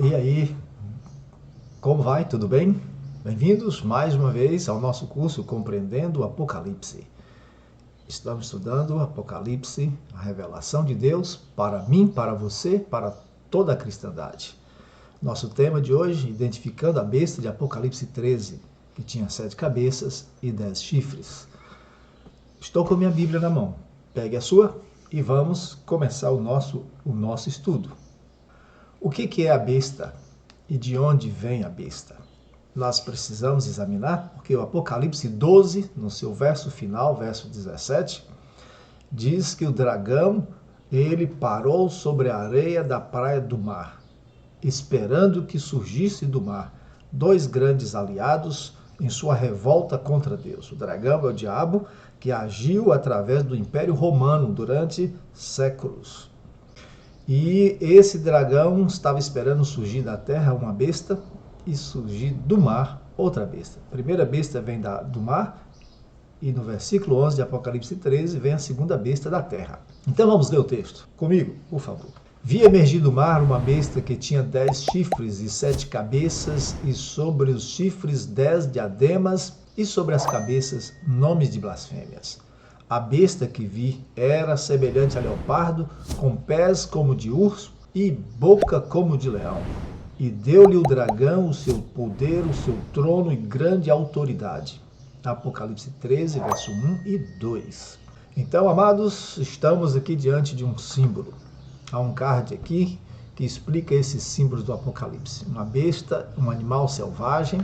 E aí, como vai? Tudo bem? Bem-vindos mais uma vez ao nosso curso Compreendendo o Apocalipse. Estamos estudando o Apocalipse, a revelação de Deus para mim, para você, para toda a cristandade. Nosso tema de hoje, identificando a besta de Apocalipse 13, que tinha 7 cabeças e 10 chifres. Estou com minha Bíblia na mão. Pegue a sua e vamos começar o nosso estudo. O que é a besta e de onde vem a besta? Nós precisamos examinar, porque o Apocalipse 12, no seu verso final, verso 17, diz que o dragão, ele parou sobre a areia da praia do mar, esperando que surgisse do mar 2 grandes aliados em sua revolta contra Deus. O dragão é o diabo que agiu através do Império Romano durante séculos. E esse dragão estava esperando surgir da terra uma besta e surgir do mar outra besta. A primeira besta vem do mar e no versículo 11 de Apocalipse 13 vem a segunda besta da terra. Então vamos ler o texto comigo, por favor. Vi emergir do mar uma besta que tinha 10 chifres e 7 cabeças, e sobre os chifres 10 diademas, e sobre as cabeças nomes de blasfêmias. A besta que vi era semelhante a leopardo, com pés como de urso e boca como de leão. E deu-lhe o dragão o seu poder, o seu trono e grande autoridade. Apocalipse 13, verso 1 e 2. Então, amados, estamos aqui diante de um símbolo. Há um card aqui que explica esses símbolos do Apocalipse. Uma besta, um animal selvagem,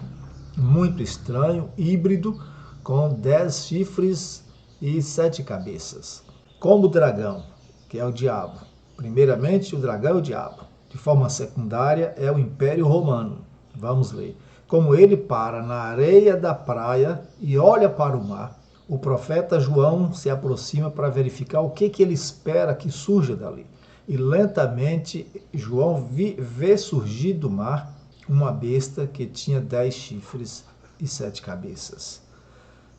muito estranho, híbrido, com 10 chifres e 7 cabeças. Como o dragão, que é o diabo. Primeiramente, o dragão é o diabo. De forma secundária, é o Império Romano. Vamos ler. Como ele para na areia da praia e olha para o mar, o profeta João se aproxima para verificar o que ele espera que surja dali. E lentamente, João vê surgir do mar uma besta que tinha 10 chifres e 7 cabeças.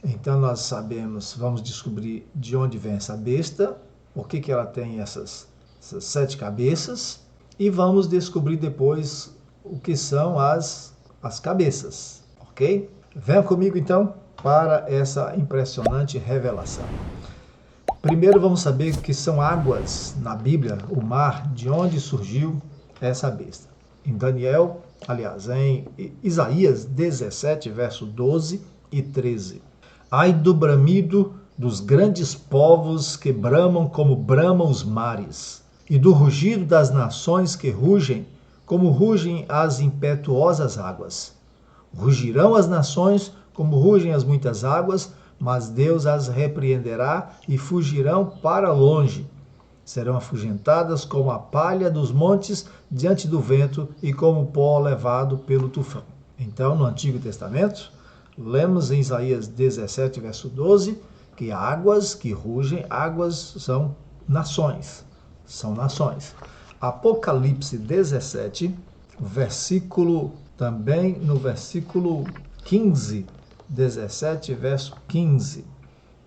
Então nós sabemos, vamos descobrir de onde vem essa besta, por que ela tem essas 7 cabeças, e vamos descobrir depois o que são as cabeças, ok? Venha comigo então para essa impressionante revelação. Primeiro vamos saber o que são águas na Bíblia, o mar, de onde surgiu essa besta. Em Isaías 17, verso 12 e 13. Ai do bramido dos grandes povos que bramam como bramam os mares, e do rugido das nações que rugem, como rugem as impetuosas águas. Rugirão as nações como rugem as muitas águas, mas Deus as repreenderá e fugirão para longe. Serão afugentadas como a palha dos montes diante do vento e como o pó levado pelo tufão. Então, no Antigo Testamento, lemos em Isaías 17, verso 12, que águas que rugem, águas são nações. São nações. Apocalipse 17, também no versículo 15, 17, verso 15.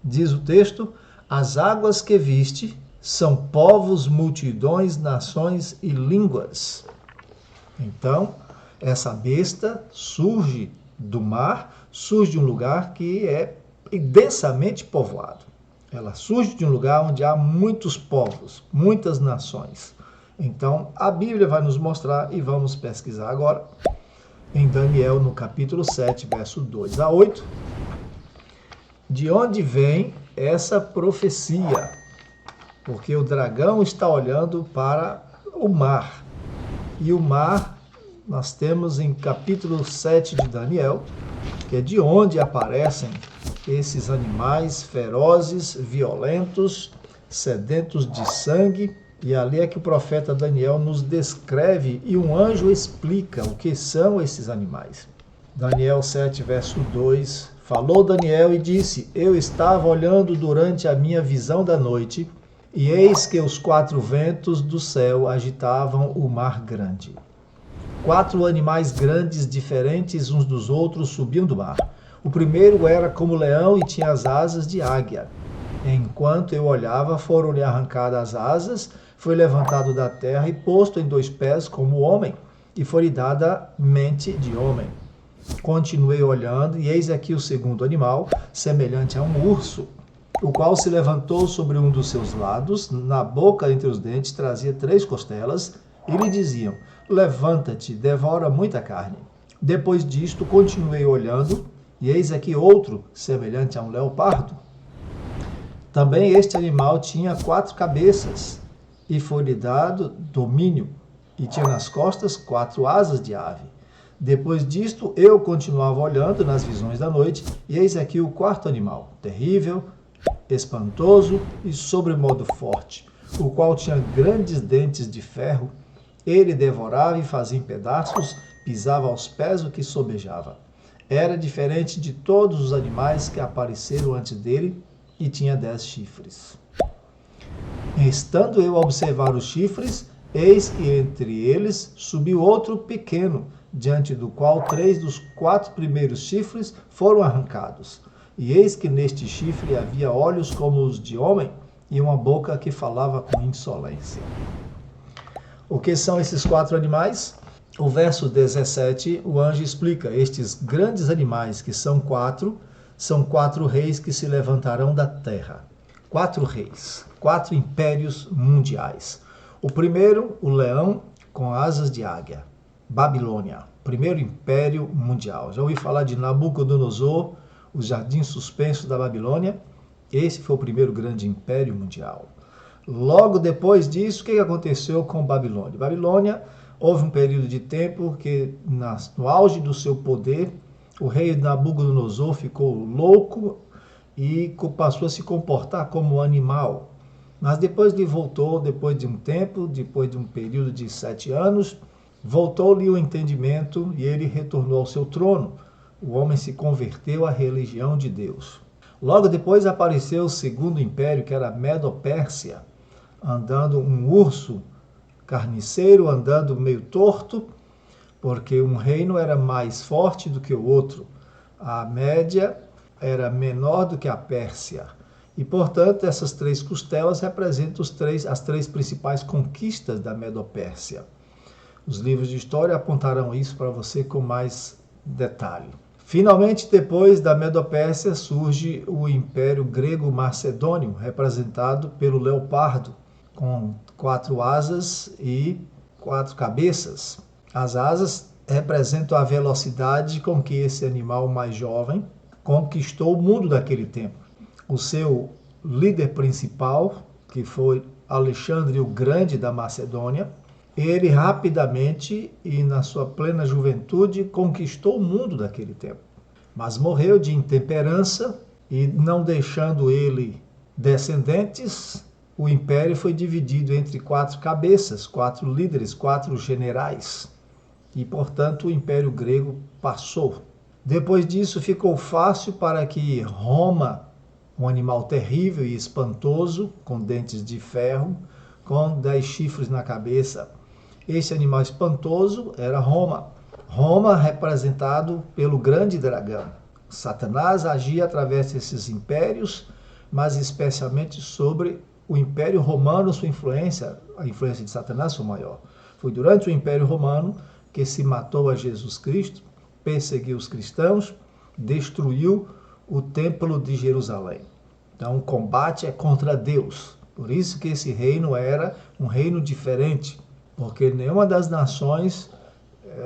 Diz o texto: as águas que viste são povos, multidões, nações e línguas. Então, essa besta surge do mar, surge de um lugar que é densamente povoado. Ela surge de um lugar onde há muitos povos, muitas nações. Então, a Bíblia vai nos mostrar, e vamos pesquisar agora, em Daniel, no capítulo 7, verso 2 a 8, de onde vem essa profecia. Porque o dragão está olhando para o mar. E o mar, nós temos em capítulo 7 de Daniel, que é de onde aparecem esses animais ferozes, violentos, sedentos de sangue. E ali é que o profeta Daniel nos descreve e um anjo explica o que são esses animais. Daniel 7, verso 2, falou Daniel e disse: eu estava olhando durante a minha visão da noite, e eis que os 4 ventos do céu agitavam o mar grande. 4 animais grandes, diferentes uns dos outros, subiam do mar. O primeiro era como leão e tinha as asas de águia. Enquanto eu olhava, foram-lhe arrancadas as asas, foi levantado da terra e posto em 2 pés como homem, e foi-lhe dada mente de homem. Continuei olhando, e eis aqui o segundo animal, semelhante a um urso, o qual se levantou sobre um dos seus lados, na boca entre os dentes trazia 3 costelas, e lhe diziam: levanta-te, devora muita carne. Depois disto, continuei olhando, e eis aqui outro, semelhante a um leopardo. Também este animal tinha 4 cabeças, e foi-lhe dado domínio, e tinha nas costas 4 asas de ave. Depois disto, eu continuava olhando nas visões da noite, e eis aqui o 4º animal, terrível, espantoso e sobremodo forte, o qual tinha grandes dentes de ferro. Ele devorava e fazia em pedaços, pisava aos pés o que sobejava. Era diferente de todos os animais que apareceram antes dele, e tinha 10 chifres. Estando eu a observar os chifres, eis que entre eles subiu outro pequeno, diante do qual 3 dos 4 primeiros chifres foram arrancados. E eis que neste chifre havia olhos como os de homem, e uma boca que falava com insolência. O que são esses 4 animais? O verso 17, o anjo explica: estes grandes animais, que são 4, são 4 reis que se levantarão da terra. 4 reis, 4 impérios mundiais. O primeiro, o leão com asas de águia, Babilônia, primeiro império mundial. Já ouvi falar de Nabucodonosor, os jardins suspensos da Babilônia. Esse foi o primeiro grande império mundial. Logo depois disso, o que aconteceu com Babilônia? Babilônia, houve um período de tempo que, no auge do seu poder, o rei Nabucodonosor ficou louco e passou a se comportar como um animal. Mas depois ele voltou, depois de um tempo, depois de um período de 7 anos, voltou-lhe o entendimento e ele retornou ao seu trono. O homem se converteu à religião de Deus. Logo depois apareceu o segundo império, que era a Medo-Pérsia, andando um urso carniceiro, andando meio torto, porque um reino era mais forte do que o outro. A Média era menor do que a Pérsia. E, portanto, essas 3 costelas representam as 3 principais conquistas da Medo-Pérsia. Os livros de história apontarão isso para você com mais detalhe. Finalmente, depois da Medo-Pérsia, surge o Império Grego-Macedônio, representado pelo leopardo, com 4 asas e 4 cabeças. As asas representam a velocidade com que esse animal mais jovem conquistou o mundo daquele tempo. O seu líder principal, que foi Alexandre o Grande da Macedônia, ele rapidamente e na sua plena juventude conquistou o mundo daquele tempo. Mas morreu de intemperança e, não deixando ele descendentes, o império foi dividido entre 4 cabeças, 4 líderes, 4 generais. E, portanto, o Império Grego passou. Depois disso, ficou fácil para que Roma, um animal terrível e espantoso, com dentes de ferro, com 10 chifres na cabeça. Esse animal espantoso era Roma. Roma representado pelo grande dragão. Satanás agia através desses impérios, mas especialmente sobre o Império Romano, a influência de Satanás foi maior. Foi durante o Império Romano que se matou a Jesus Cristo, perseguiu os cristãos, destruiu o Templo de Jerusalém. Então o combate é contra Deus. Por isso que esse reino era um reino diferente, porque nenhuma das nações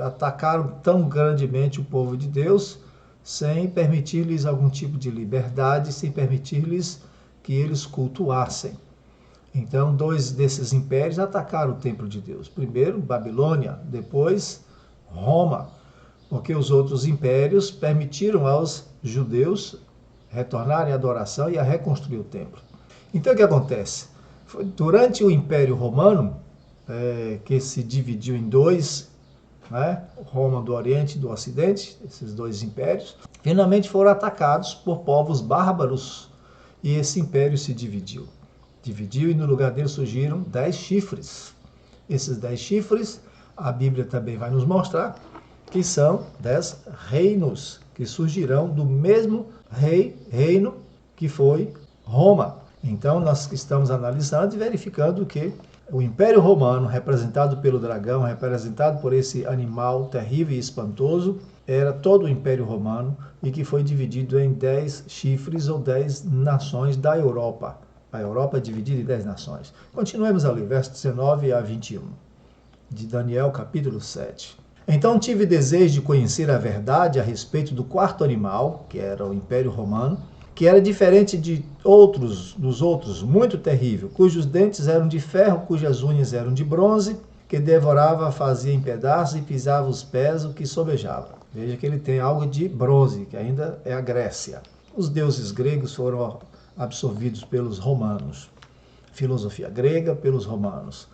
atacaram tão grandemente o povo de Deus sem permitir-lhes algum tipo de liberdade, sem permitir-lhes que eles cultuassem. Então, 2 desses impérios atacaram o templo de Deus. Primeiro, Babilônia, depois, Roma, porque os outros impérios permitiram aos judeus retornarem à adoração e a reconstruir o templo. Então, o que acontece? Foi durante o Império Romano, que se dividiu em 2, né? Roma do Oriente e do Ocidente, esses 2 impérios, finalmente foram atacados por povos bárbaros e esse império se dividiu. E no lugar dele surgiram 10 chifres. Esses 10 chifres, a Bíblia também vai nos mostrar que são 10 reinos que surgirão do mesmo reino que foi Roma. Então, nós estamos analisando e verificando que O Império Romano, representado pelo dragão, representado por esse animal terrível e espantoso, era todo o Império Romano e que foi dividido em 10 chifres ou 10 nações da Europa. A Europa é dividida em 10 nações. Continuemos ali, versos 19 a 21, de Daniel, capítulo 7. Então tive desejo de conhecer a verdade a respeito do quarto animal, que era o Império Romano, que era diferente dos outros, muito terrível, cujos dentes eram de ferro, cujas unhas eram de bronze, que devorava, fazia em pedaços e pisava os pés, o que sobejava. Veja que ele tem algo de bronze, que ainda é a Grécia. Os deuses gregos foram absorvidos pelos romanos. Filosofia grega pelos romanos.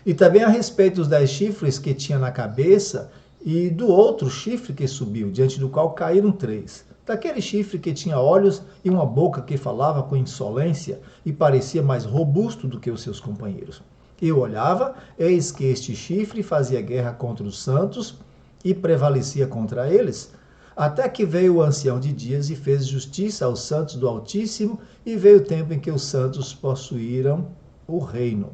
E também a respeito dos 10 chifres que tinha na cabeça e do outro chifre que subiu, diante do qual caíram 3. Daquele chifre que tinha olhos e uma boca que falava com insolência e parecia mais robusto do que os seus companheiros. Eu olhava, eis que este chifre fazia guerra contra os santos e prevalecia contra eles, até que veio o ancião de dias e fez justiça aos santos do Altíssimo, e veio o tempo em que os santos possuíram o reino.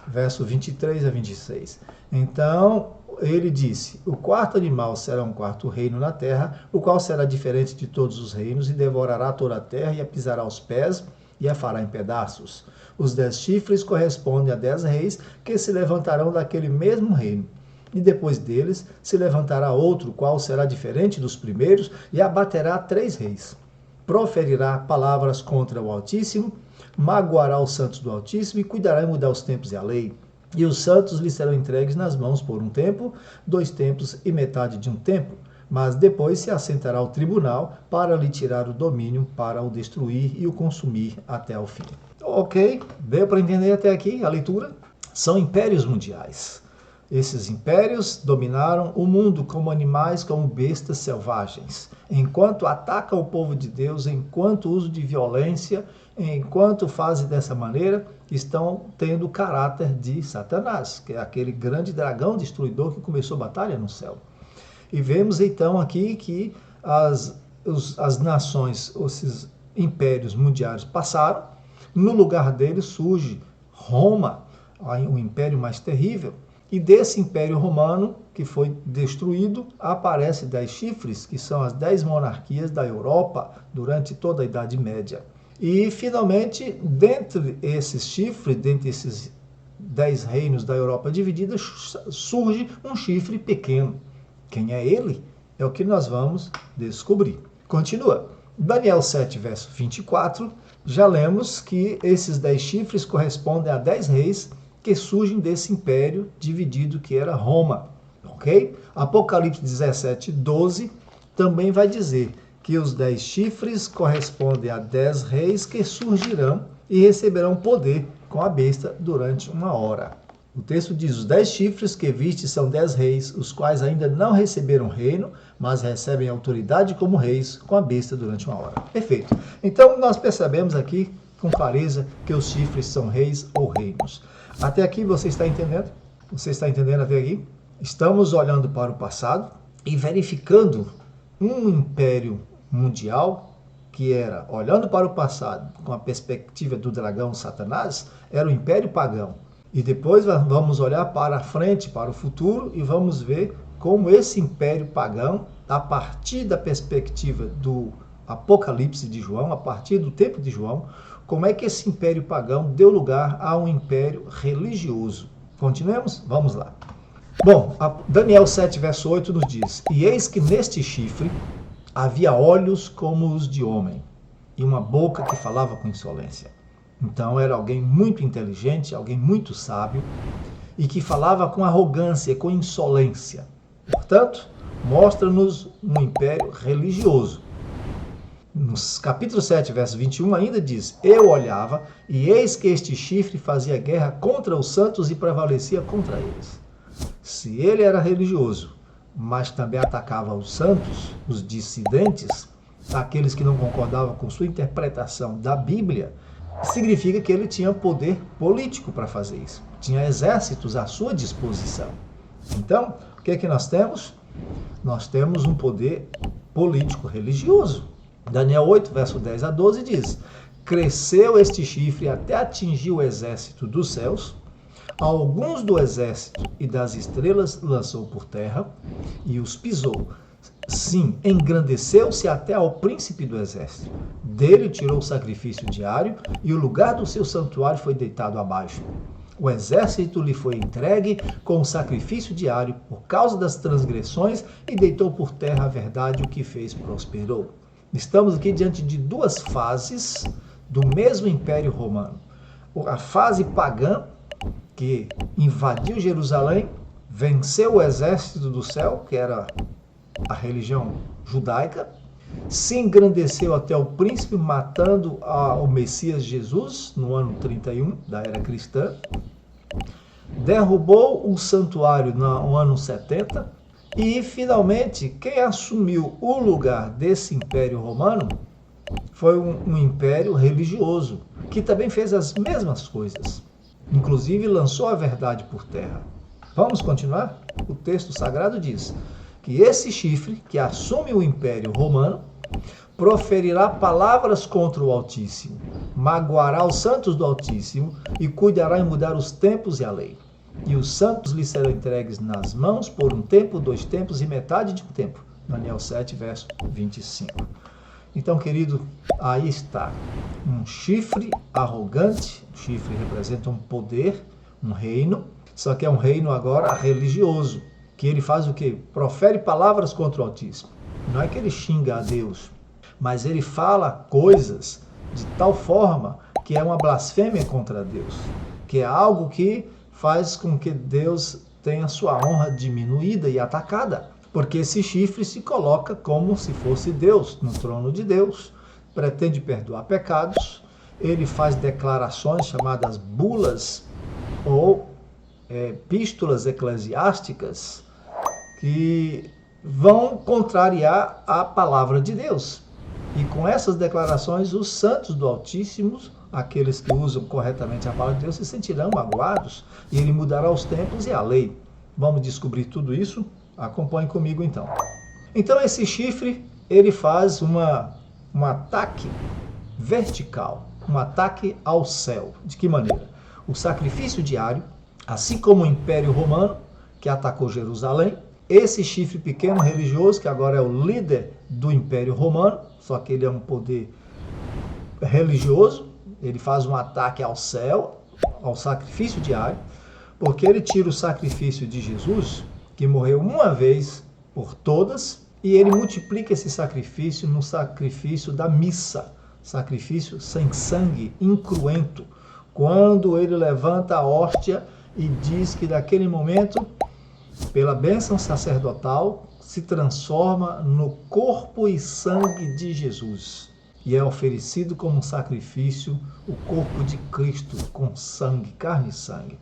Verso 23 a 26. Então ele disse: o quarto animal será um quarto reino na terra, o qual será diferente de todos os reinos, e devorará toda a terra, e a pisará aos pés, e a fará em pedaços. Os 10 chifres correspondem a 10 reis, que se levantarão daquele mesmo reino. E depois deles se levantará outro, qual será diferente dos primeiros, e abaterá 3 reis. Proferirá palavras contra o Altíssimo, magoará os santos do Altíssimo, e cuidará em mudar os tempos e a lei. E os santos lhe serão entregues nas mãos por 1 tempo, 2 tempos e metade de 1 tempo. Mas depois se assentará ao tribunal para lhe tirar o domínio, para o destruir e o consumir até ao fim. Ok, deu para entender até aqui a leitura? São impérios mundiais. Esses impérios dominaram o mundo como animais, como bestas selvagens. Enquanto atacam o povo de Deus, enquanto usam de violência, enquanto fazem dessa maneira, estão tendo o caráter de Satanás, que é aquele grande dragão destruidor que começou a batalha no céu. E vemos então aqui que as nações, esses impérios mundiais passaram, no lugar deles surge Roma, o império mais terrível. E desse Império Romano, que foi destruído, aparecem 10 chifres, que são as 10 monarquias da Europa durante toda a Idade Média. E, finalmente, dentre esses chifres, dentre esses 10 reinos da Europa dividida, surge um chifre pequeno. Quem é ele? É o que nós vamos descobrir. Continua. Daniel 7, verso 24, já lemos que esses 10 chifres correspondem a 10 reis que surgem desse império dividido que era Roma, ok? Apocalipse 17, 12 também vai dizer que os 10 chifres correspondem a 10 reis que surgirão e receberão poder com a besta durante 1 hora. O texto diz: os 10 chifres que viste são 10 reis, os quais ainda não receberam reino, mas recebem autoridade como reis com a besta durante 1 hora. Perfeito. Então nós percebemos aqui com clareza que os chifres são reis ou reinos. Até aqui você está entendendo? Você está entendendo até aqui? Estamos olhando para o passado e verificando um império mundial que era, olhando para o passado, com a perspectiva do dragão Satanás, era o império pagão. E depois vamos olhar para a frente, para o futuro, e vamos ver como esse império pagão, a partir da perspectiva do Apocalipse de João, a partir do tempo de João, como é que esse império pagão deu lugar a um império religioso. Continuemos? Vamos lá. Bom, Daniel 7, verso 8 nos diz: e eis que neste chifre havia olhos como os de homem, e uma boca que falava com insolência. Então era alguém muito inteligente, alguém muito sábio, e que falava com arrogância e com insolência. Portanto, mostra-nos um império religioso. No capítulo 7, verso 21, ainda diz: eu olhava, e eis que este chifre fazia guerra contra os santos e prevalecia contra eles. Se ele era religioso, mas também atacava os santos, os dissidentes, aqueles que não concordavam com sua interpretação da Bíblia, significa que ele tinha poder político para fazer isso. Tinha exércitos à sua disposição. Então, o que é que nós temos? Nós temos um poder político religioso. Daniel 8, verso 10 a 12 diz: cresceu este chifre até atingir o exército dos céus, Alguns do exército e das estrelas lançou por terra e os pisou. Sim, engrandeceu-se até ao príncipe do exército. Dele tirou o sacrifício diário e o lugar do seu santuário foi deitado abaixo. O exército lhe foi entregue com o sacrifício diário por causa das transgressões e deitou por terra a verdade, o que fez prosperou. Estamos aqui diante de duas fases do mesmo Império Romano. A fase pagã, que invadiu Jerusalém, venceu o exército do céu, que era a religião judaica, se engrandeceu até o príncipe, matando o Messias Jesus no ano 31 da era cristã, derrubou o santuário no ano 70 e, finalmente, quem assumiu o lugar desse Império Romano foi um império religioso, que também fez as mesmas coisas. Inclusive lançou a verdade por terra. Vamos continuar? O texto sagrado diz que esse chifre, que assume o Império Romano, proferirá palavras contra o Altíssimo, magoará os santos do Altíssimo e cuidará em mudar os tempos e a lei. E os santos lhe serão entregues nas mãos por um tempo, 2 tempos e metade de um tempo. Daniel 7, verso 25. Então, querido, aí está um chifre arrogante. O chifre representa um poder, um reino, só que é um reino agora religioso, que ele faz o quê? Profere palavras contra o Altíssimo. Não é que ele xinga a Deus, mas ele fala coisas de tal forma que é uma blasfêmia contra Deus, que é algo que faz com que Deus tenha sua honra diminuída e atacada, porque esse chifre se coloca como se fosse Deus, no trono de Deus, pretende perdoar pecados, ele faz declarações chamadas bulas ou epístolas eclesiásticas que vão contrariar a palavra de Deus. E com essas declarações, os santos do Altíssimo, aqueles que usam corretamente a palavra de Deus, se sentirão magoados e ele mudará os tempos e a lei. Vamos descobrir tudo isso? Acompanhe comigo então. Então esse chifre, ele faz um ataque vertical, um ataque ao céu. De que maneira? O sacrifício diário, assim como o Império Romano, que atacou Jerusalém, esse chifre pequeno religioso, que agora é o líder do Império Romano, só que ele é um poder religioso, ele faz um ataque ao céu, ao sacrifício diário, porque ele tira o sacrifício de Jesus, que morreu uma vez por todas, e ele multiplica esse sacrifício no sacrifício da missa, sacrifício sem sangue, incruento, quando ele levanta a hóstia e diz que naquele momento, pela bênção sacerdotal, se transforma no corpo e sangue de Jesus. E é oferecido como sacrifício o corpo de Cristo com sangue, carne e sangue.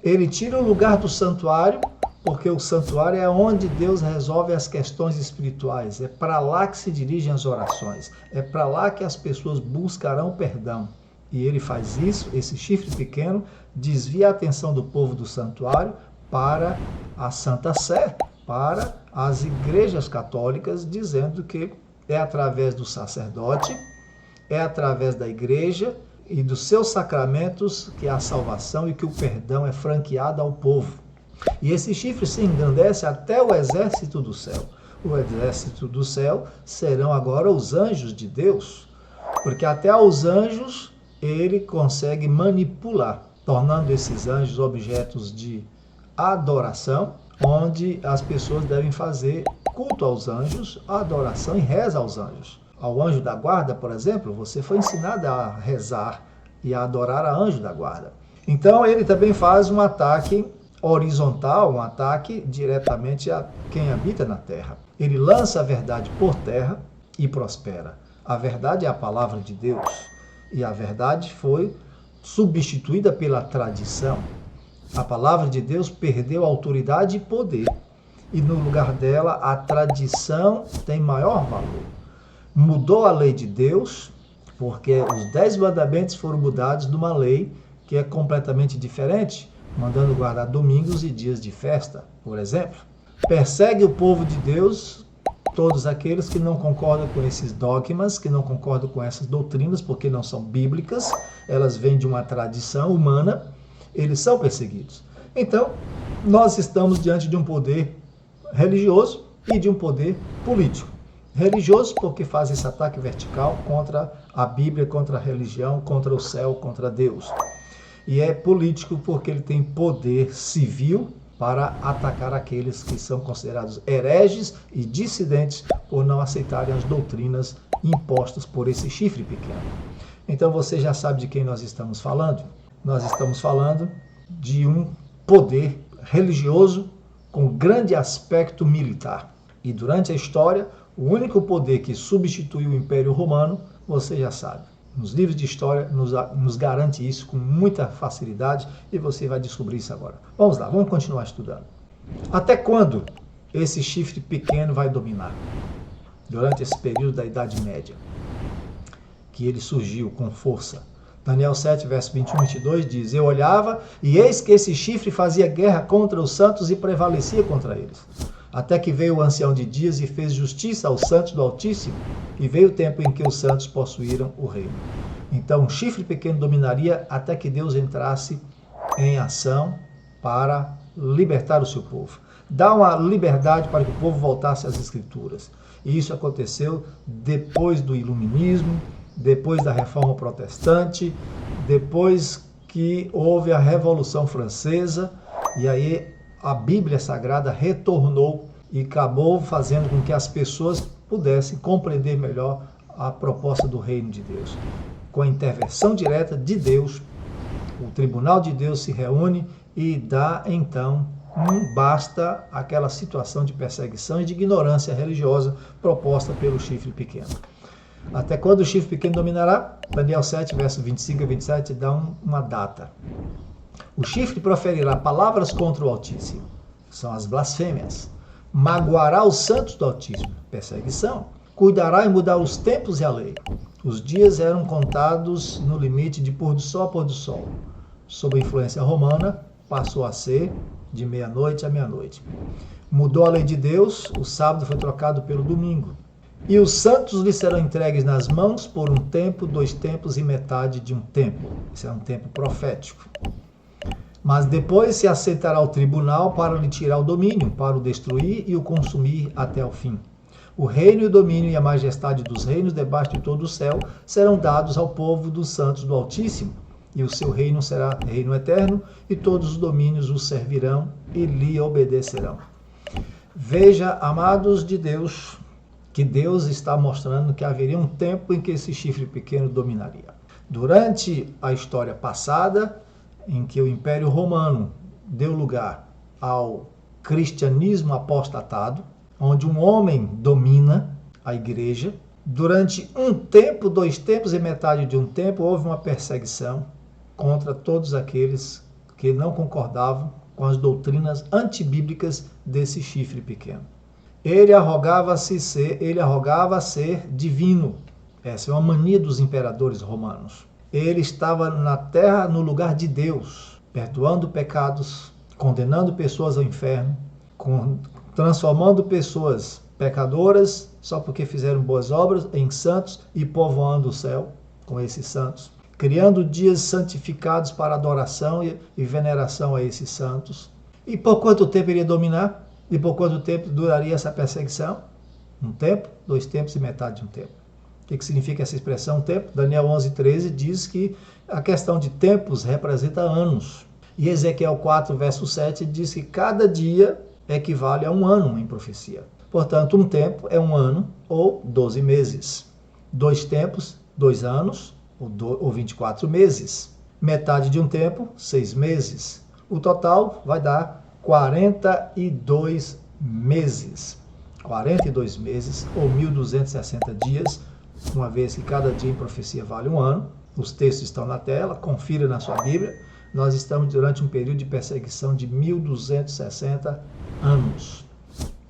Ele tira o lugar do santuário, porque o santuário é onde Deus resolve as questões espirituais. É para lá que se dirigem as orações. É para lá que as pessoas buscarão perdão. E ele faz isso, esse chifre pequeno, desvia a atenção do povo do santuário para a Santa Sé, para as igrejas católicas, dizendo que é através do sacerdote, é através da igreja e dos seus sacramentos que há salvação e que o perdão é franqueado ao povo. E esse chifre se engrandece até o exército do céu. O exército do céu serão agora os anjos de Deus, porque até aos anjos ele consegue manipular, tornando esses anjos objetos de adoração, onde as pessoas devem fazer culto aos anjos, adoração e reza aos anjos. Ao anjo da guarda, por exemplo, você foi ensinado a rezar e a adorar a anjo da guarda. Então ele também faz um ataque horizontal, um ataque diretamente a quem habita na terra. Ele lança a verdade por terra e prospera. A verdade é a palavra de Deus e a verdade foi substituída pela tradição. A palavra de Deus perdeu autoridade e poder e no lugar dela a tradição tem maior valor. Mudou a lei de Deus, porque os 10 mandamentos foram mudados numa lei que é completamente diferente, mandando guardar domingos e dias de festa, por exemplo. Persegue o povo de Deus, todos aqueles que não concordam com esses dogmas, que não concordam com essas doutrinas, porque não são bíblicas, elas vêm de uma tradição humana, eles são perseguidos. Então, nós estamos diante de um poder religioso e de um poder político. Religioso porque faz esse ataque vertical contra a Bíblia, contra a religião, contra o céu, contra Deus. E é político porque ele tem poder civil para atacar aqueles que são considerados hereges e dissidentes por não aceitarem as doutrinas impostas por esse chifre pequeno. Então você já sabe de quem nós estamos falando? Nós estamos falando de um poder religioso com grande aspecto militar. E durante a história, o único poder que substituiu o Império Romano, você já sabe. Nos livros de história nos garante isso com muita facilidade e você vai descobrir isso agora. Vamos lá, vamos continuar estudando. Até quando esse chifre pequeno vai dominar? Durante esse período da Idade Média, que ele surgiu com força. Daniel 7, verso 21 e 22 diz: Eu olhava e eis que esse chifre fazia guerra contra os santos e prevalecia contra eles. Até que veio o ancião de dias e fez justiça aos santos do Altíssimo, e veio o tempo em que os santos possuíram o reino. Então, o chifre pequeno dominaria até que Deus entrasse em ação para libertar o seu povo. Dar uma liberdade para que o povo voltasse às Escrituras. E isso aconteceu depois do Iluminismo, depois da Reforma Protestante, depois que houve a Revolução Francesa, e aí a Bíblia Sagrada retornou e acabou fazendo com que as pessoas pudessem compreender melhor a proposta do reino de Deus. Com a intervenção direta de Deus, o tribunal de Deus se reúne e dá então um basta àquela situação de perseguição e de ignorância religiosa proposta pelo chifre pequeno. Até quando o chifre pequeno dominará? Daniel 7, verso 25 a 27 dá uma data. O chifre proferirá palavras contra o Altíssimo, são as blasfêmias. Magoará os santos do Altíssimo, perseguição. Cuidará em mudar os tempos e a lei. Os dias eram contados no limite de pôr do sol a pôr do sol. Sob a influência romana, passou a ser de meia-noite a meia-noite. Mudou a lei de Deus, o sábado foi trocado pelo domingo. E os santos lhe serão entregues nas mãos por um tempo, 2 tempos e metade de um tempo. Isso é um tempo profético. Mas depois se aceitará o tribunal para lhe tirar o domínio, para o destruir e o consumir até o fim. O reino e o domínio e a majestade dos reinos debaixo de todo o céu serão dados ao povo dos santos do Altíssimo, e o seu reino será reino eterno, e todos os domínios o servirão e lhe obedecerão. Veja, amados de Deus, que Deus está mostrando que haveria um tempo em que esse chifre pequeno dominaria. Durante a história passada, em que o Império Romano deu lugar ao cristianismo apostatado, onde um homem domina a igreja, durante um tempo, 2 tempos e metade de um tempo, houve uma perseguição contra todos aqueles que não concordavam com as doutrinas antibíblicas desse chifre pequeno. Ele arrogava ser divino. Essa é uma mania dos imperadores romanos. Ele estava na terra no lugar de Deus, perdoando pecados, condenando pessoas ao inferno, transformando pessoas pecadoras só porque fizeram boas obras em santos e povoando o céu com esses santos, criando dias santificados para adoração e veneração a esses santos. E por quanto tempo iria dominar? E por quanto tempo duraria essa perseguição? 1 tempo, 2 tempos e metade de um tempo. O que significa essa expressão tempo? Daniel 11:13 diz que a questão de tempos representa anos. E Ezequiel 4, verso 7 diz que cada dia equivale a 1 ano em profecia. Portanto, 1 tempo é 1 ano ou 12 meses. 2 tempos, 2 anos ou 24 meses. Metade de um tempo, 6 meses. O total vai dar 42 meses. 42 meses ou 1.260 dias, uma vez que cada dia em profecia vale 1 ano. Os textos estão na tela, confira na sua Bíblia. Nós estamos durante um período de perseguição de 1.260 anos.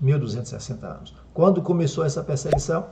1.260 anos. Quando começou essa perseguição?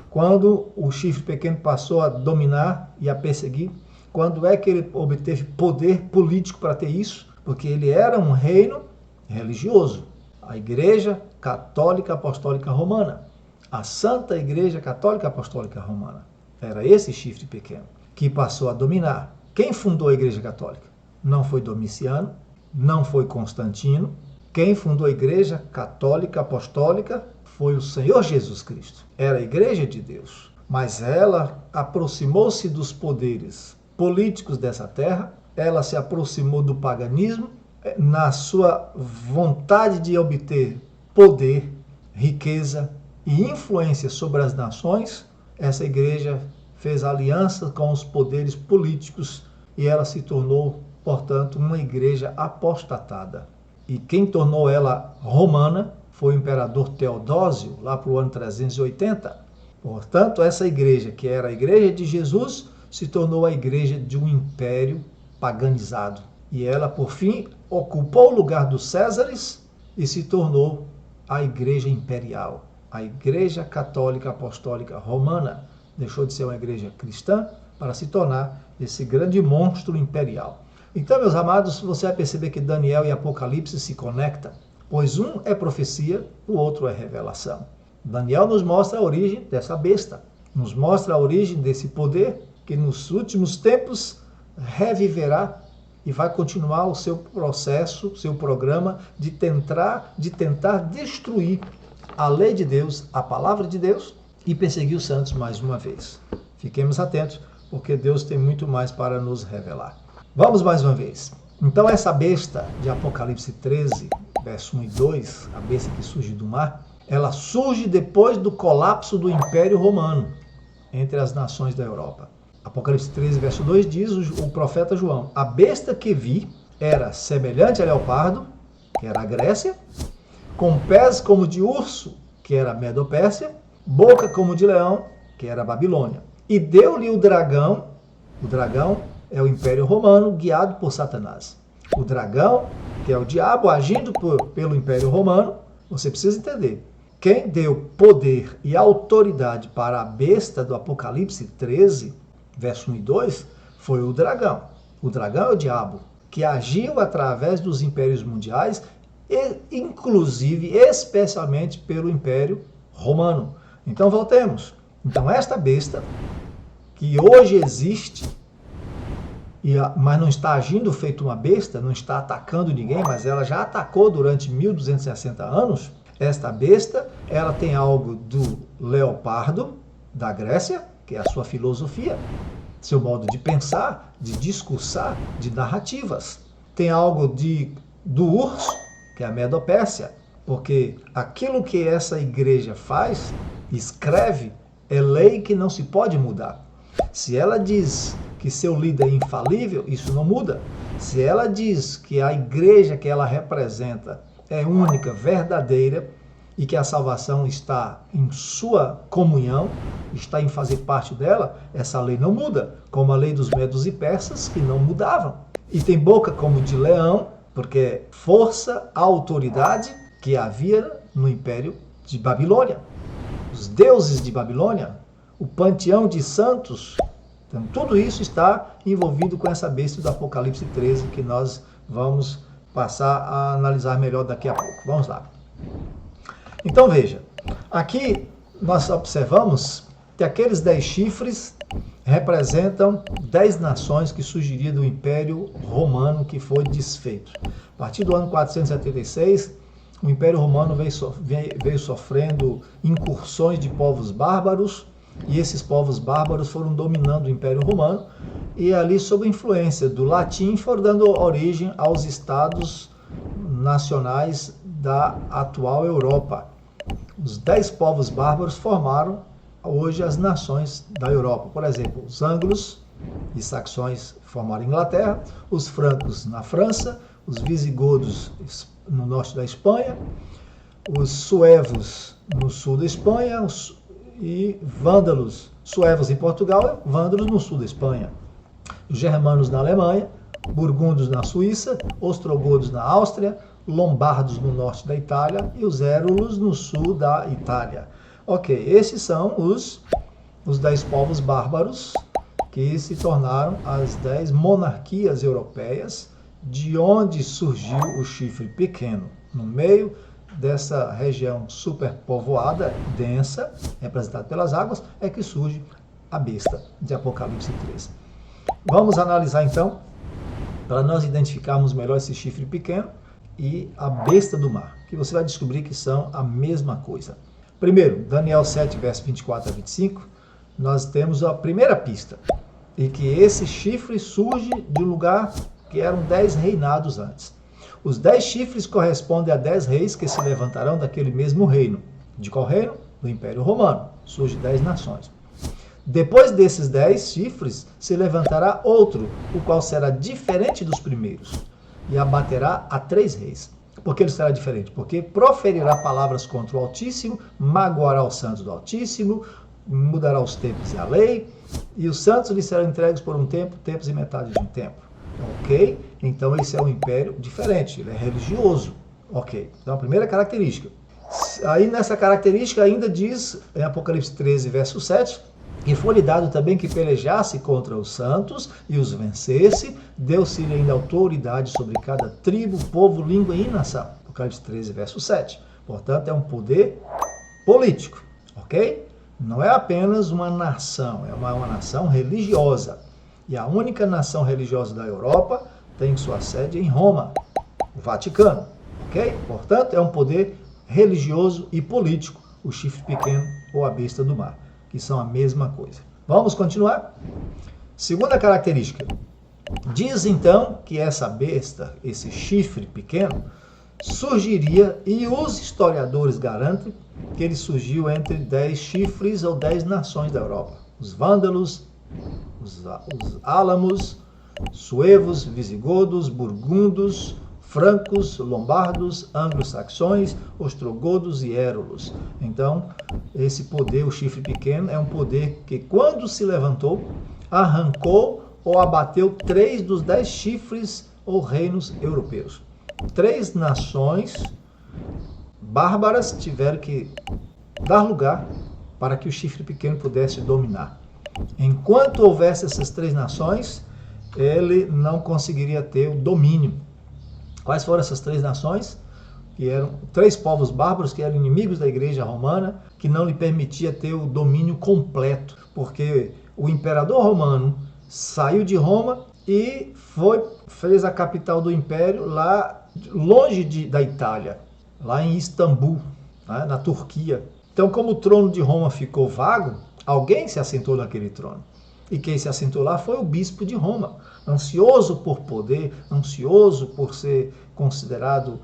Quando o chifre pequeno passou a dominar e a perseguir? Quando é que ele obteve poder político para ter isso? Porque ele era um reino religioso. A Igreja Católica Apostólica Romana. A Santa Igreja Católica Apostólica Romana. Era esse chifre pequeno que passou a dominar. Quem fundou a Igreja Católica? não foi Domiciano, não foi Constantino. Quem fundou a Igreja Católica Apostólica foi o Senhor Jesus Cristo. Era a Igreja de Deus, mas ela aproximou-se dos poderes políticos dessa terra, ela se aproximou do paganismo, na sua vontade de obter poder, riqueza e influência sobre as nações. Essa igreja fez aliança com os poderes políticos e ela se tornou, portanto, uma igreja apostatada. E quem tornou ela romana foi o imperador Teodósio, lá para o ano 380. Portanto, essa igreja, que era a igreja de Jesus, se tornou a igreja de um império paganizado. E ela, por fim, ocupou o lugar dos Césares e se tornou a igreja imperial, a Igreja Católica Apostólica Romana. Deixou de ser uma igreja cristã para se tornar esse grande monstro imperial. Então, meus amados, você vai perceber que Daniel e Apocalipse se conectam, pois um é profecia, o outro é revelação. Daniel nos mostra a origem dessa besta, nos mostra a origem desse poder que nos últimos tempos reviverá e vai continuar o seu processo, seu programa de tentar destruir a lei de Deus, a palavra de Deus, e perseguir os santos mais uma vez. Fiquemos atentos, porque Deus tem muito mais para nos revelar. Vamos mais uma vez. Então essa besta de Apocalipse 13, verso 1 e 2, a besta que surge do mar, ela surge depois do colapso do Império Romano entre as nações da Europa. Apocalipse 13, verso 2 diz o profeta João: a besta que vi era semelhante a leopardo, que era a Grécia, com pés como de urso, que era a Medopérsia, boca como de leão, que era a Babilônia. E deu-lhe o dragão é o Império Romano, guiado por Satanás. O dragão, que é o diabo, agindo pelo Império Romano, você precisa entender. Quem deu poder e autoridade para a besta do Apocalipse 13, verso 1 e 2, foi o dragão. O dragão é o diabo, que agiu através dos impérios mundiais, e inclusive, especialmente pelo Império Romano. Então, voltemos. Então, esta besta, que hoje existe, mas não está agindo feito uma besta, não está atacando ninguém, mas ela já atacou durante 1260 anos. Esta besta, ela tem algo do leopardo, da Grécia, que é a sua filosofia, seu modo de pensar, de discursar, de narrativas. Tem algo do urso, que é a Medopérsia, porque aquilo que essa igreja faz, escreve, é lei que não se pode mudar. Se ela diz que seu líder é infalível, isso não muda. Se ela diz que a igreja que ela representa é única, verdadeira, e que a salvação está em sua comunhão, está em fazer parte dela, essa lei não muda, como a lei dos medos e persas, que não mudavam. E tem boca como de leão, porque é força, autoridade que havia no Império de Babilônia. Os deuses de Babilônia, o panteão de santos, então tudo isso está envolvido com essa besta do Apocalipse 13, que nós vamos passar a analisar melhor daqui a pouco. Vamos lá. Então veja, aqui nós observamos que aqueles 10 chifres representam 10 nações que surgiriam do Império Romano, que foi desfeito. A partir do ano 476, o Império Romano veio sofrendo incursões de povos bárbaros, e esses povos bárbaros foram dominando o Império Romano, e ali, sob a influência do latim, foram dando origem aos estados nacionais da atual Europa. Os 10 povos bárbaros formaram hoje as nações da Europa. Por exemplo, os ângulos e saxões formaram a Inglaterra, os francos na França, os visigodos no norte da Espanha, os suevos no sul da Espanha e vândalos, suevos em Portugal, vândalos no sul da Espanha. Os germanos na Alemanha, burgundos na Suíça, ostrogodos na Áustria, lombardos no norte da Itália e os érulos no sul da Itália. Ok, esses são os 10 povos bárbaros que se tornaram as 10 monarquias europeias, de onde surgiu o chifre pequeno. No meio dessa região superpovoada, densa, representada pelas águas, é que surge a besta de Apocalipse 13. Vamos analisar então para nós identificarmos melhor esse chifre pequeno e a besta do mar, que você vai descobrir que são a mesma coisa. Primeiro, Daniel 7, verso 24 a 25, nós temos a primeira pista, e que esse chifre surge de um lugar que eram 10 reinados antes. Os 10 chifres correspondem a 10 reis que se levantarão daquele mesmo reino. De qual reino? Do Império Romano. Surge 10 nações. Depois desses 10 chifres, se levantará outro, o qual será diferente dos primeiros, e abaterá a 3 reis. Por que ele será diferente? Porque proferirá palavras contra o Altíssimo, magoará os santos do Altíssimo, mudará os tempos e a lei, e os santos lhe serão entregues por um tempo, tempos e metade de um tempo. Ok? Então esse é um império diferente, ele é religioso. Ok, então a primeira característica. Aí nessa característica ainda diz, em Apocalipse 13, verso 7, que foi-lhe dado também que pelejasse contra os santos e os vencesse, deu-se-lhe ainda autoridade sobre cada tribo, povo, língua e nação. Apocalipse 13, verso 7. Portanto, é um poder político, ok? Não é apenas uma nação, é uma nação religiosa. E a única nação religiosa da Europa tem sua sede em Roma, o Vaticano, ok? Portanto, é um poder religioso e político, o chifre pequeno ou a besta do mar, que são a mesma coisa. Vamos continuar? Segunda característica. Diz então que essa besta, esse chifre pequeno, surgiria, e os historiadores garantem que ele surgiu entre 10 chifres ou 10 nações da Europa. Os vândalos, os álamos, suevos, visigodos, burgundos, francos, lombardos, anglo-saxões, ostrogodos e érulos. Então, esse poder, o chifre pequeno, é um poder que, quando se levantou, arrancou ou abateu 3 dos 10 chifres ou reinos europeus. 3 nações bárbaras tiveram que dar lugar para que o chifre pequeno pudesse dominar. Enquanto houvesse essas 3 nações, ele não conseguiria ter o domínio. Quais foram essas 3 nações? Que eram 3 povos bárbaros que eram inimigos da igreja romana, que não lhe permitia ter o domínio completo, porque o imperador romano saiu de Roma e fez a capital do império lá longe da Itália, lá em Istambul, né, na Turquia. Então, como o trono de Roma ficou vago, alguém se assentou naquele trono. E quem se assentou lá foi o bispo de Roma, ansioso por poder, ansioso por ser considerado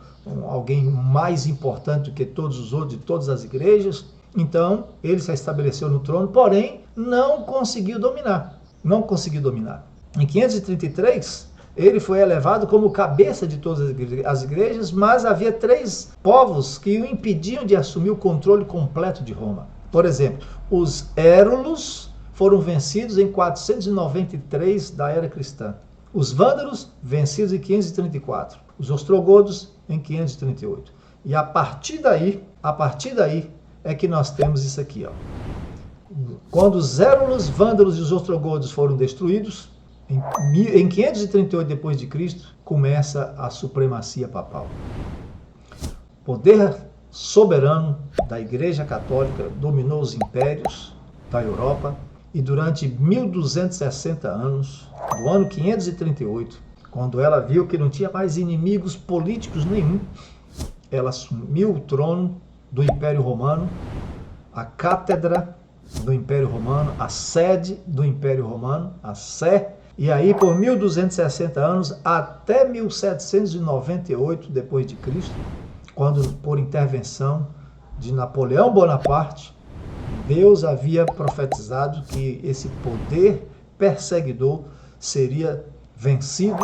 alguém mais importante do que todos os outros de todas as igrejas. Então, ele se estabeleceu no trono, porém, não conseguiu dominar. Não conseguiu dominar. Em 533, ele foi elevado como cabeça de todas as igrejas, mas havia 3 povos que o impediam de assumir o controle completo de Roma. Por exemplo, os érulos foram vencidos em 493 da era cristã. Os vândalos, vencidos em 534. Os ostrogodos, em 538. E a partir daí é que nós temos isso aqui, ó. Quando os érulos, vândalos e os ostrogodos foram destruídos, em 538 depois de Cristo, começa a supremacia papal. Poder soberano da Igreja Católica dominou os impérios da Europa e durante 1260 anos, do ano 538, quando ela viu que não tinha mais inimigos políticos nenhum, ela assumiu o trono do Império Romano, a cátedra do Império Romano, a sede do Império Romano, a Sé, e aí por 1260 anos até 1798 depois de Cristo, quando por intervenção de Napoleão Bonaparte, Deus havia profetizado que esse poder perseguidor seria vencido,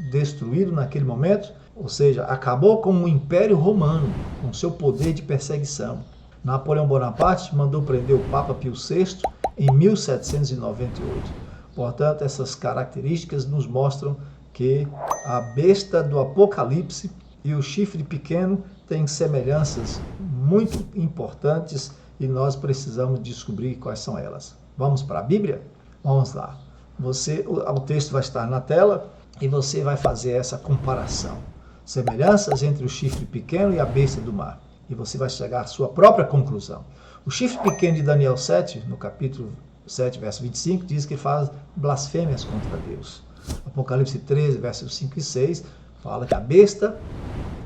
destruído naquele momento, ou seja, acabou com o Império Romano, com seu poder de perseguição. Napoleão Bonaparte mandou prender o Papa Pio VI em 1798. Portanto, essas características nos mostram que a besta do Apocalipse e o chifre pequeno têm semelhanças muito importantes e nós precisamos descobrir quais são elas. Vamos para a Bíblia? Vamos lá. O texto vai estar na tela e você vai fazer essa comparação. Semelhanças entre o chifre pequeno e a besta do mar. E você vai chegar à sua própria conclusão. O chifre pequeno de Daniel 7, no capítulo 7, verso 25, diz que faz blasfêmias contra Deus. Apocalipse 13, versos 5 e 6, fala que a besta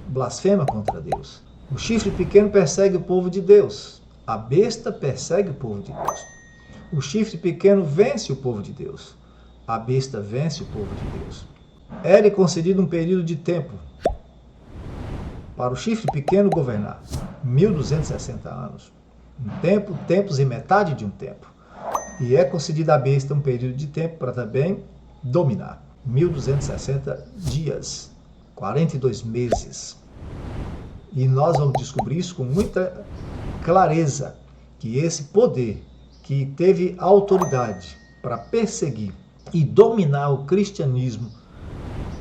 blasfema contra Deus. O chifre pequeno persegue o povo de Deus. A besta persegue o povo de Deus. O chifre pequeno vence o povo de Deus. A besta vence o povo de Deus. Era concedido um período de tempo para o chifre pequeno governar. 1260 anos. Um tempo, tempos e metade de um tempo. E é concedido à besta um período de tempo para também dominar. 1260 dias. 42 meses. E nós vamos descobrir isso com muita clareza, que esse poder que teve autoridade para perseguir e dominar o cristianismo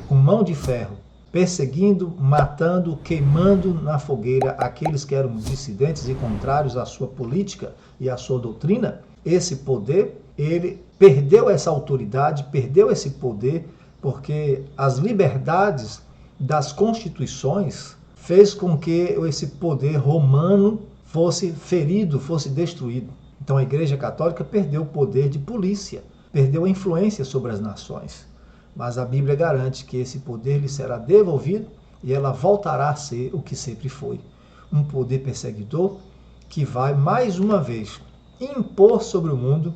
com mão de ferro, perseguindo, matando, queimando na fogueira aqueles que eram dissidentes e contrários à sua política e à sua doutrina, esse poder, ele perdeu essa autoridade, perdeu esse poder, porque as liberdades das constituições fez com que esse poder romano fosse ferido, fosse destruído. Então a Igreja Católica perdeu o poder de polícia, perdeu a influência sobre as nações. Mas a Bíblia garante que esse poder lhe será devolvido e ela voltará a ser o que sempre foi. Um poder perseguidor que vai, mais uma vez, impor sobre o mundo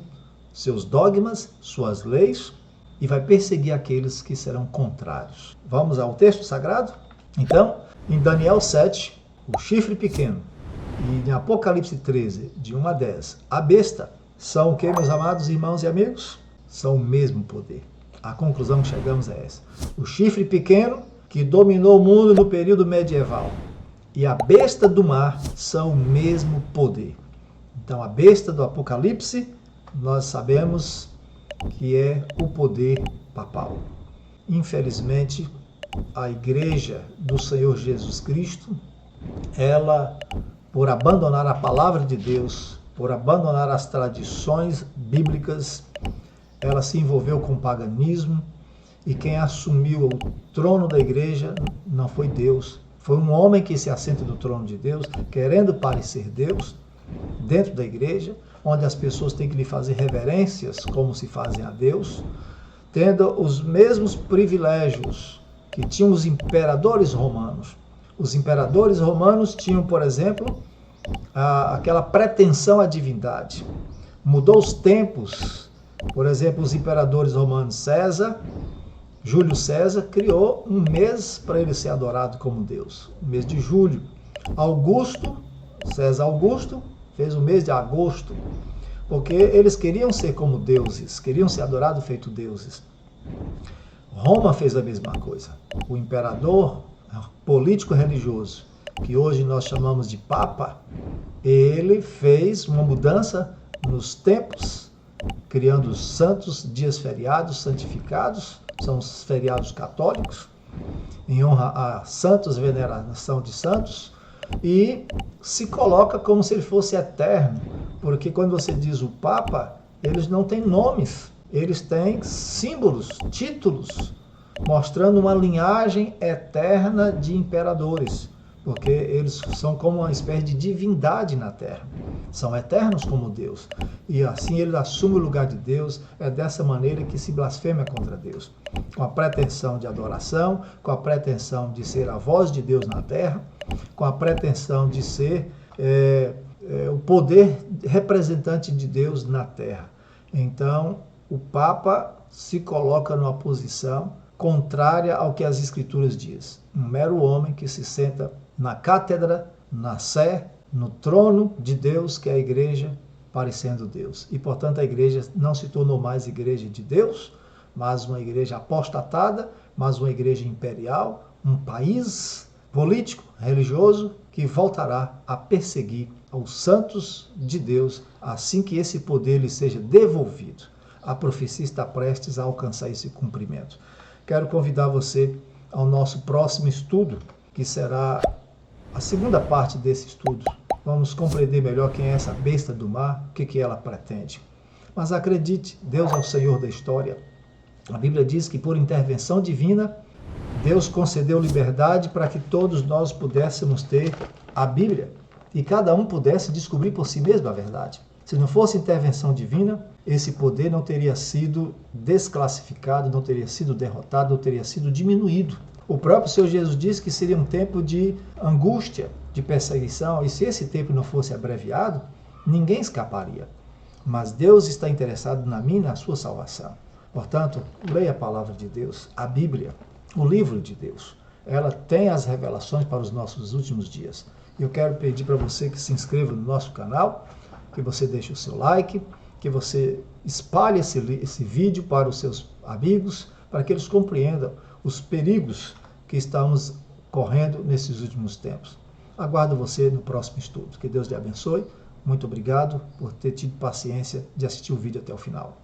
seus dogmas, suas leis, e vai perseguir aqueles que serão contrários. Vamos ao texto sagrado? Então, em Daniel 7, o chifre pequeno, e em Apocalipse 13, de 1 a 10, a besta, são o que, meus amados irmãos e amigos? São o mesmo poder. A conclusão que chegamos é essa. O chifre pequeno, que dominou o mundo no período medieval, e a besta do mar são o mesmo poder. Então, a besta do Apocalipse, nós sabemos que é o poder papal. Infelizmente, a Igreja do Senhor Jesus Cristo, ela, por abandonar a palavra de Deus, por abandonar as tradições bíblicas, ela se envolveu com o paganismo, e quem assumiu o trono da Igreja não foi Deus, foi um homem que se assenta no trono de Deus, querendo parecer Deus, dentro da Igreja, onde as pessoas têm que lhe fazer reverências como se fazem a Deus, tendo os mesmos privilégios que tinham os imperadores romanos. Os imperadores romanos tinham, por exemplo, aquela pretensão à divindade. Mudou os tempos. Por exemplo, os imperadores romanos César, Júlio César, criou um mês para ele ser adorado como Deus, o mês de julho. César Augusto, fez o mês de agosto, porque eles queriam ser como deuses, queriam ser adorados feito deuses. Roma fez a mesma coisa. O imperador político-religioso, que hoje nós chamamos de Papa, ele fez uma mudança nos tempos, criando os santos, dias feriados santificados, são os feriados católicos, em honra a santos, veneração de santos, e se coloca como se ele fosse eterno, porque quando você diz o Papa, eles não têm nomes, eles têm símbolos, títulos, mostrando uma linhagem eterna de imperadores, porque eles são como uma espécie de divindade na Terra, são eternos como Deus, e assim ele assume o lugar de Deus. É dessa maneira que se blasfema contra Deus, com a pretensão de adoração, com a pretensão de ser a voz de Deus na Terra, com a pretensão de ser o poder representante de Deus na Terra. Então, o Papa se coloca numa posição contrária ao que as Escrituras dizem. Um mero homem que se senta na cátedra, na sé, no trono de Deus, que é a Igreja, parecendo Deus. E, portanto, a Igreja não se tornou mais Igreja de Deus, mas uma igreja apostatada, mas uma igreja imperial, um país político, religioso, que voltará a perseguir os santos de Deus assim que esse poder lhe seja devolvido. A profecia está prestes a alcançar esse cumprimento. Quero convidar você ao nosso próximo estudo, que será a segunda parte desse estudo. Vamos compreender melhor quem é essa besta do mar, o que ela pretende. Mas acredite, Deus é o Senhor da história. A Bíblia diz que por intervenção divina, Deus concedeu liberdade para que todos nós pudéssemos ter a Bíblia e cada um pudesse descobrir por si mesmo a verdade. Se não fosse intervenção divina, esse poder não teria sido desclassificado, não teria sido derrotado, não teria sido diminuído. O próprio Senhor Jesus disse que seria um tempo de angústia, de perseguição, e se esse tempo não fosse abreviado, ninguém escaparia. Mas Deus está interessado na minha e na sua salvação. Portanto, leia a palavra de Deus, a Bíblia, o livro de Deus. Ela tem as revelações para os nossos últimos dias. Eu quero pedir para você que se inscreva no nosso canal, que você deixe o seu like, que você espalhe esse vídeo para os seus amigos, para que eles compreendam os perigos que estamos correndo nesses últimos tempos. Aguardo você no próximo estudo. Que Deus lhe abençoe. Muito obrigado por ter tido paciência de assistir o vídeo até o final.